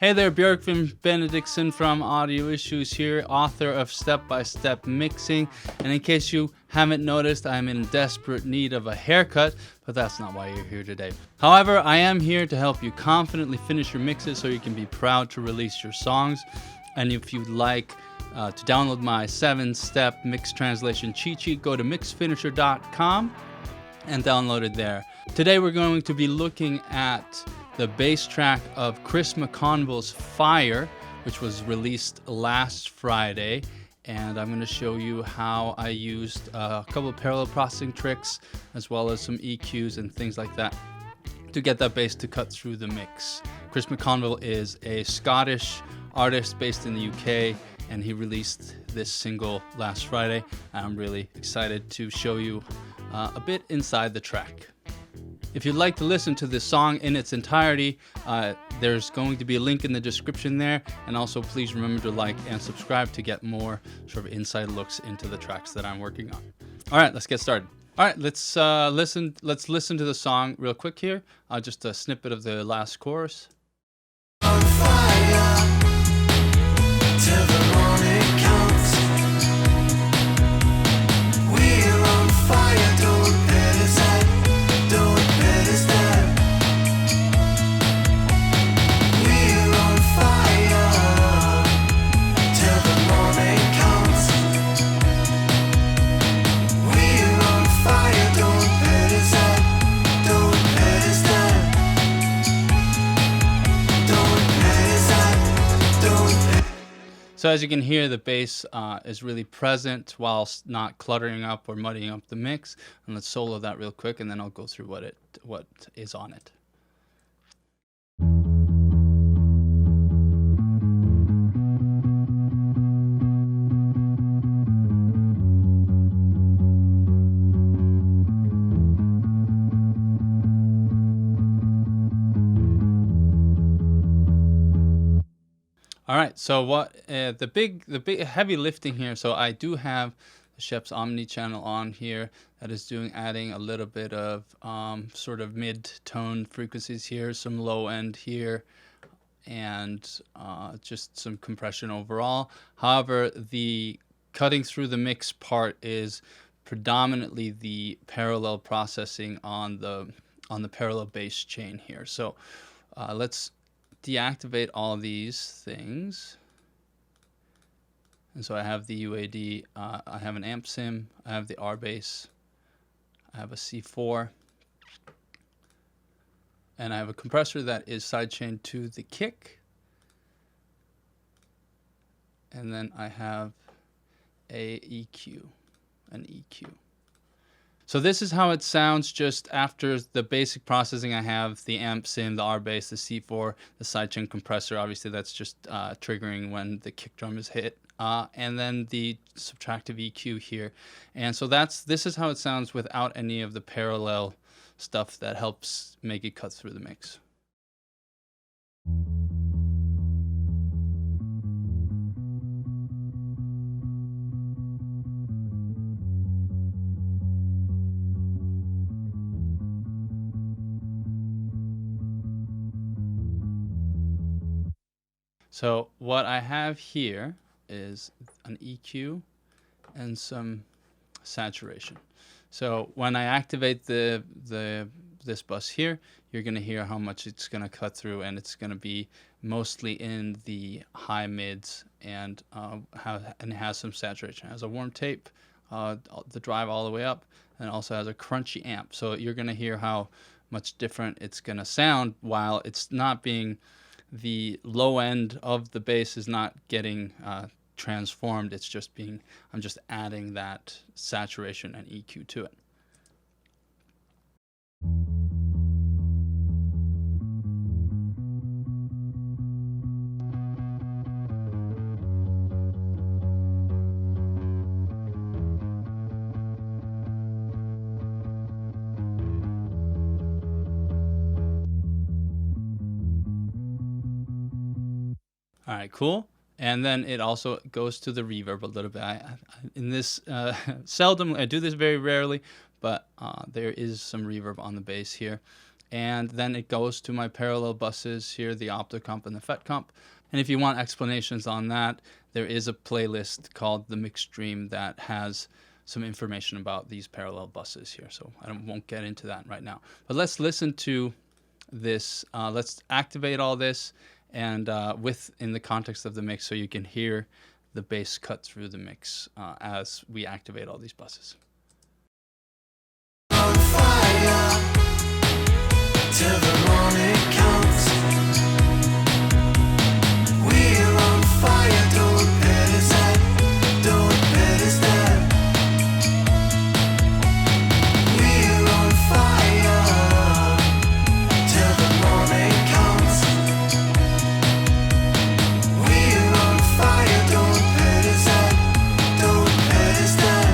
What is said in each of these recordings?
Hey there, Björkvin Benediktsson from Audio Issues here, author of Step by Step Mixing. And in case you haven't noticed, I'm in desperate need of a haircut, but that's not why you're here today. However, I am here to help you confidently finish your mixes so you can be proud to release your songs. And if you'd like to download my 7-step mix translation cheat sheet, go to mixfinisher.com and download it there. Today we're going to be looking at the bass track of Chris McConville's Fire, which was released last Friday, and I'm going to show you how I used a couple of parallel processing tricks as well as some EQs and things like that to get that bass to cut through the mix. Chris McConville is a Scottish artist based in the UK, and he released this single last Friday. I'm really excited to show you a bit inside the track. If you'd like to listen to this song in its entirety, there's going to be a link in the description there, and also please remember to like and subscribe to get more sort of inside looks into the tracks that I'm working on. All right, let's get started. All right, let's listen to the song real quick here. Just a snippet of the last chorus. On fire till the morning comes. We're on fire, don't let us out, don't let us down. We're on fire till the morning comes. We're on fire, don't let us out, don't let us down. So as you can hear, the bass is really present whilst not cluttering up or muddying up the mix. And let's solo that real quick, and then I'll go through what is on it. All right, so what the big heavy lifting here. So I do have the Shep's Omni channel on here that is adding a little bit of sort of mid-tone frequencies here, some low end here, and just some compression overall. However, the cutting through the mix part is predominantly the parallel processing on the parallel bass chain here. So let's deactivate all these things. And so I have the UAD, I have an amp sim, I have the R bass, I have a C4, and I have a compressor that is sidechained to the kick, and then I have an EQ. So this is how it sounds just after the basic processing. I have the amp sim, the R bass, the C4, the sidechain compressor. Obviously that's just triggering when the kick drum is hit. And then the subtractive EQ here. And so this is how it sounds without any of the parallel stuff that helps make it cut through the mix. So what I have here is an EQ and some saturation. So when I activate this bus here, you're going to hear how much it's going to cut through, and it's going to be mostly in the high mids, and it has some saturation. It has a warm tape, the drive all the way up, and also has a crunchy amp. So you're going to hear how much different it's going to sound, while it's not being, the low end of the bass is not getting transformed. It's just I'm just adding that saturation and EQ to it. All right, cool. And then it also goes to the reverb a little bit. In this, seldom, I do this very rarely, but there is some reverb on the bass here. and then it goes to my parallel buses here, the Opticomp and the FetComp. And if you want explanations on that, there is a playlist called The Mix Stream that has some information about these parallel buses here. So I won't get into that right now. But let's listen to this. Let's activate all this and in the context of the mix, so you can hear the bass cut through the mix as we activate all these buses. On fire till the morning comes. We're on fire, don't let us out, don't let us down. We're on fire till the morning comes. We're on fire, don't let us out, don't let us down.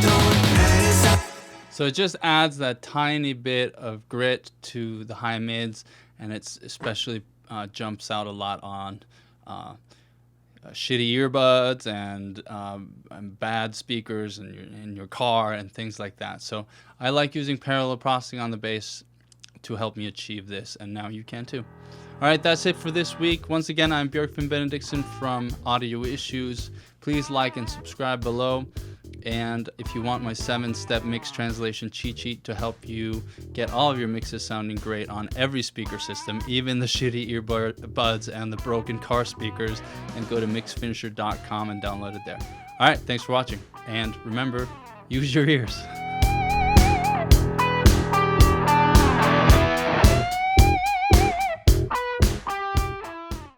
Don't let us out. So it just adds that tiny bit of grit to the high mids, and it's especially jumps out a lot on shitty earbuds and bad speakers in your car and things like that. So I like using parallel processing on the bass to help me achieve this, and now you can too. All right, that's it for this week. Once again, I'm Björkfinn Benediktsson from Audio Issues. Please like and subscribe below. And if you want my 7-step mix translation cheat sheet to help you get all of your mixes sounding great on every speaker system, even the shitty earbuds and the broken car speakers, then go to mixfinisher.com and download it there. All right, thanks for watching. And remember, use your ears.